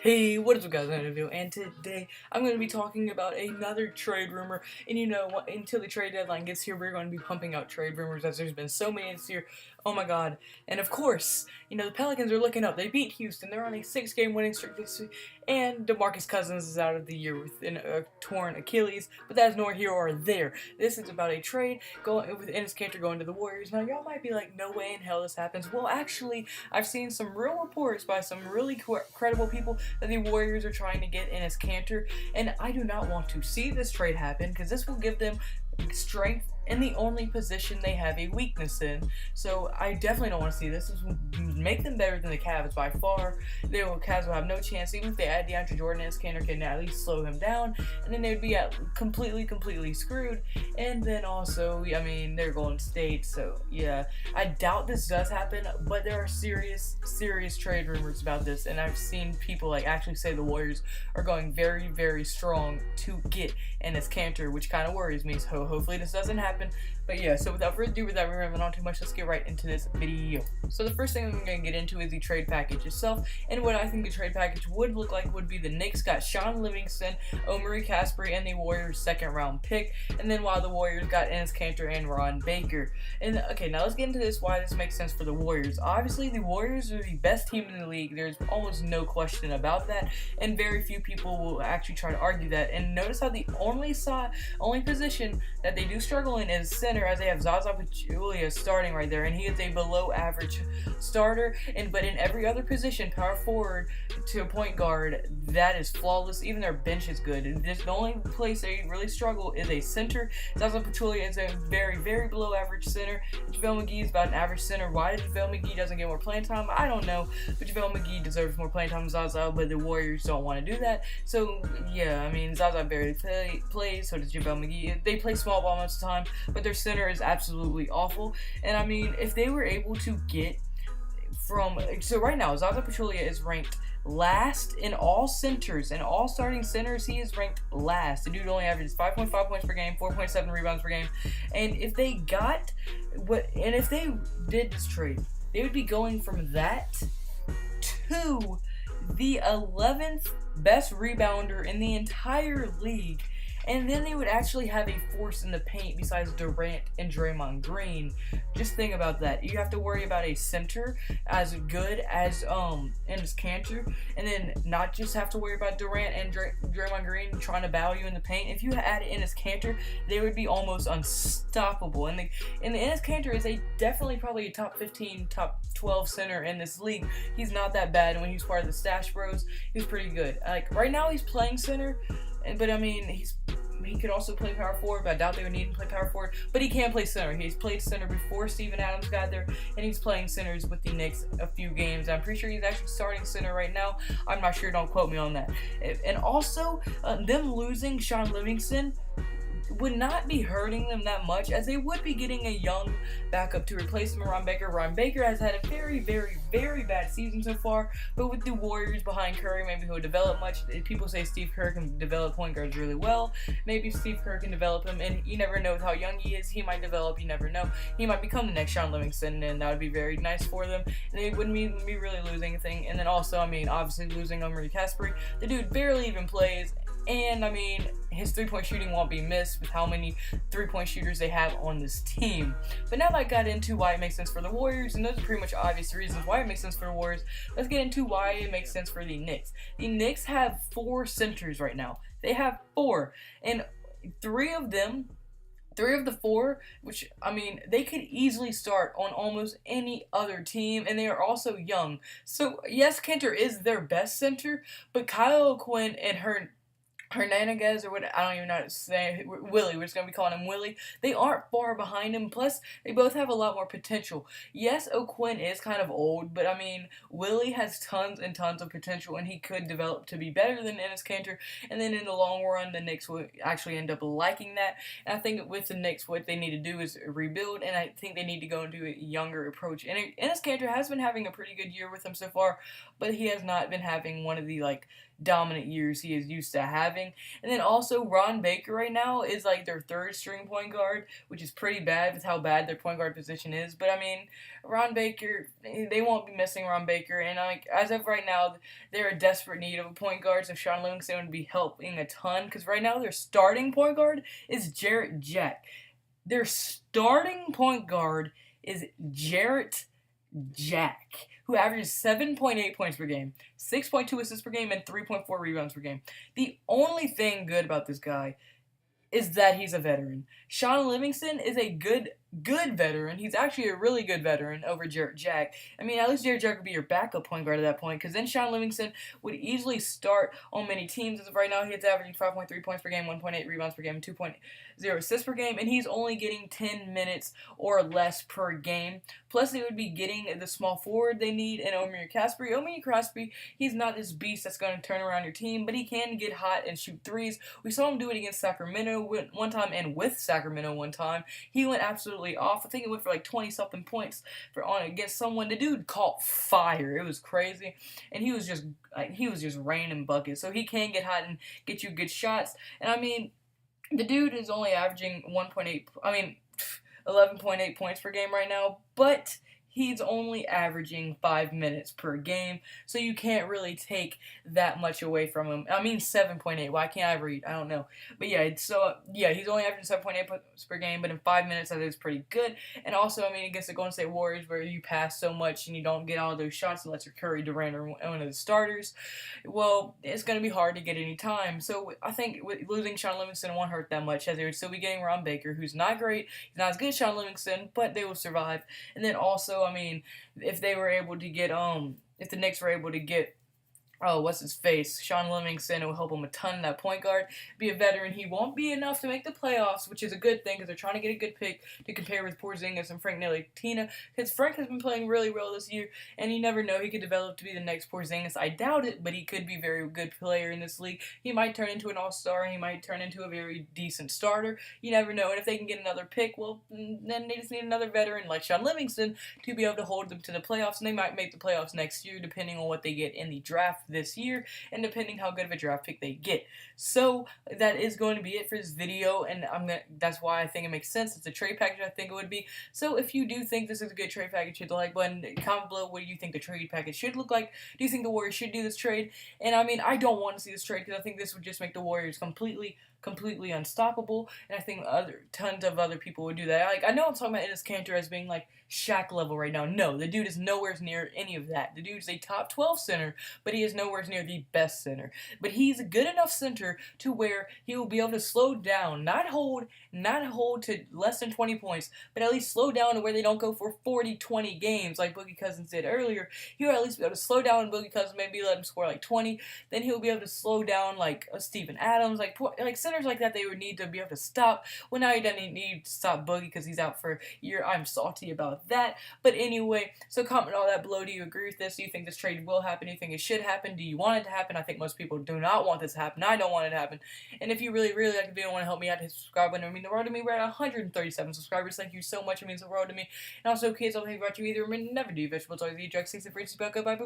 Hey, what is up guys, I'm Video, and today I'm going to be talking about another trade rumor, and you know what, until the trade deadline gets here, we're going to be pumping out trade rumors as there's been so many this year, oh my god, and of course, the Pelicans are looking up, they beat Houston, they're on a 6-game winning streak this week, and DeMarcus Cousins is out of the year with a torn Achilles, but that's nor here or there. This is about a trade going with Enes Kanter going to the Warriors. Now y'all might be like, no way in hell this happens. Well, actually, I've seen some real reports by some really credible people that the Warriors are trying to get Enes Kanter, and I do not want to see this trade happen because this will give them strength in the only position they have a weakness in. So I definitely don't want to see this. This will make them better than the Cavs by far. The Cavs will have no chance. Even if they add DeAndre Jordan, Enes Kanter can at least slow him down, and then they would be completely screwed. And then also, I mean, they're Golden State, so yeah, I doubt this does happen, but there are serious trade rumors about this, and I've seen people actually say the Warriors are going very strong to get Enes Kanter, which kind of worries me. So hopefully this doesn't happen. But yeah, so without further ado, without rambling on too much, let's get right into this video. So the first thing I'm going to get into is the trade package itself, and what I think the trade package would look like would be the Knicks got Sean Livingston, Omari Casper, and the Warriors' second-round pick, and then while the Warriors got Enes Kanter and Ron Baker. And okay, now let's get into this, why this makes sense for the Warriors. Obviously, the Warriors are the best team in the league. There's almost no question about that, and very few people will actually try to argue that. And notice how the only position that they do struggle in is center, as they have Zaza Pachulia starting right there, and he is a below average starter. But in every other position, power forward to point guard, that is flawless. Even their bench is good. And the only place they really struggle is a center. Zaza Pachulia is a very below average center. JaVale McGee is about an average center. Why JaVale McGee doesn't get more playing time, I don't know. But JaVale McGee deserves more playing time than Zaza, but the Warriors don't want to do that. So yeah, I mean, Zaza barely plays, so does JaVale McGee. They play small ball most of the time, but their center is absolutely awful. And I mean, if they were able to get so right now, Zaza Pachulia is ranked last in all centers, and all starting centers, he is ranked last. The dude only averages 5.5 points per game, 4.7 rebounds per game. And if they did this trade, they would be going from that to the 11th best rebounder in the entire league. And then they would actually have a force in the paint besides Durant and Draymond Green. Just think about that. You have to worry about a center as good as Enes Kanter, and then not just have to worry about Durant and Draymond Green trying to battle you in the paint. If you add Enes Kanter, they would be almost unstoppable. And the Enes Kanter is definitely probably a top 15, top 12 center in this league. He's not that bad, and when he was part of the Stash Bros, he was pretty good. Right now he's playing center, but I mean, he could also play power forward, but I doubt they would need him to play power forward. But he can play center. He's played center before Steven Adams got there, and he's playing centers with the Knicks a few games. I'm pretty sure he's actually starting center right now. I'm not sure. Don't quote me on that. And also, them losing Sean Livingston would not be hurting them that much, as they would be getting a young backup to replace him, Ron Baker. Ron Baker has had a very bad season so far, but with the Warriors behind Curry, maybe he'll develop much. People say Steve Kerr can develop point guards really well. Maybe Steve Kerr can develop him, and you never know with how young he is. He might develop, you never know. He might become the next Sean Livingston, and that would be very nice for them. And they wouldn't be really losing anything. And then also, I mean, obviously losing Omari Casper. The dude barely even plays. And I mean, his three-point shooting won't be missed with how many three-point shooters they have on this team. But now that I got into why it makes sense for the Warriors, and those are pretty much obvious reasons why it makes sense for the Warriors, let's get into why it makes sense for the Knicks. The Knicks have 4 centers right now. They have 4, and 3 of the 4, which, I mean, they could easily start on almost any other team, and they are also young. So, yes, Kanter is their best center, but Kyle O'Quinn and Hernandez, or what, I don't even know how to say, Willie, we're just going to be calling him Willie, they aren't far behind him, plus they both have a lot more potential. Yes, O'Quinn is kind of old, but I mean, Willie has tons and tons of potential, and he could develop to be better than Enes Kanter, and then in the long run, the Knicks will actually end up liking that. And I think with the Knicks, what they need to do is rebuild, and I think they need to go into a younger approach. And Enes Kanter has been having a pretty good year with them so far, but he has not been having one of the like dominant years he is used to having. And then also Ron Baker right now is like their third string point guard, which is pretty bad with how bad their point guard position is. But I mean, Ron Baker, they won't be missing Ron Baker, and like as of right now, they're in desperate need of a point guard. So Sean Livingston would be helping a ton because right now their starting point guard is Jarrett Jack. Their starting point guard is Jarrett Jack, who averages 7.8 points per game, 6.2 assists per game, and 3.4 rebounds per game. The only thing good about this guy is that he's a veteran. Sean Livingston is a good veteran. He's actually a really good veteran over Jarrett Jack. I mean, at least Jarrett Jack would be your backup point guard at that point, because then Sean Livingston would easily start on many teams. As of right now, he's averaging 5.3 points per game, 1.8 rebounds per game, and 2.0 assists per game, and he's only getting 10 minutes or less per game. Plus, they would be getting the small forward they need in Omir Casper. Omir Casper, he's not this beast that's going to turn around your team, but he can get hot and shoot threes. We saw him do it against Sacramento one time, and with Sacramento one time. He went absolutely off. I think it went for like 20-something points against someone. The dude caught fire. It was crazy, and he was just raining buckets. So he can get hot and get you good shots. And I mean, the dude is only averaging 11.8 points per game right now, but he's only averaging 5 minutes per game, so you can't really take that much away from him. I mean 7.8. Why can't I read? I don't know. But yeah, he's only averaging 7.8 points per game, but in 5 minutes that is pretty good. And also, I mean, against the Golden State Warriors, where you pass so much and you don't get all those shots unless you're Curry, Durant, or one of the starters, well, it's going to be hard to get any time. So I think losing Sean Livingston won't hurt that much, as they would still be getting Ron Baker, who's not great. He's not as good as Sean Livingston, but they will survive. And then also, I mean, if they were able to get if the Knicks were able to get what's his face? Sean Livingston. It will help him a ton in that point guard. Be a veteran. He won't be enough to make the playoffs, which is a good thing because they're trying to get a good pick to compare with Porzingis and Frank Ntilikina. Because Frank has been playing really well this year, and you never know. He could develop to be the next Porzingis. I doubt it, but he could be a very good player in this league. He might turn into an all-star, and he might turn into a very decent starter. You never know. And if they can get another pick, well, then they just need another veteran like Sean Livingston to be able to hold them to the playoffs, and they might make the playoffs next year, depending on what they get in the draft this year, and depending how good of a draft pick they get. So that is going to be it for this video, and that's why I think it makes sense. It's a trade package I think it would be. So if you do think this is a good trade package, hit the like button. Comment below what do you think the trade package should look like. Do you think the Warriors should do this trade? And I mean, I don't want to see this trade because I think this would just make the Warriors completely unstoppable, and I think tons of other people would do that. Like, I know I'm talking about Enes Kanter as being like Shaq level right now. No, the dude is nowhere near any of that. The dude's a top 12 center, but he is nowhere near the best center. But he's a good enough center to where he will be able to slow down, not hold to less than 20 points, but at least slow down to where they don't go for 40-20 games like Boogie Cousins did earlier. He'll at least be able to slow down Boogie Cousins, maybe let him score like 20. Then he'll be able to slow down like Steven Adams, like centers like that they would need to be able to stop. Well, now he doesn't need to stop Boogie because he's out for a year. I'm salty about that. But anyway, so comment all that below. Do you agree with this? Do you think this trade will happen? Do you think it should happen? Do you want it to happen? I think most people do not want this to happen. I don't want it to happen. And if you really like the video and want to help me out, hit subscribe button. I mean the world to me. We're at 137 subscribers. Thank you so much. It means the world to me. And also, kids, I'll think about you either. Never do vegetables. Always eat drugs. Stay safe. Bye.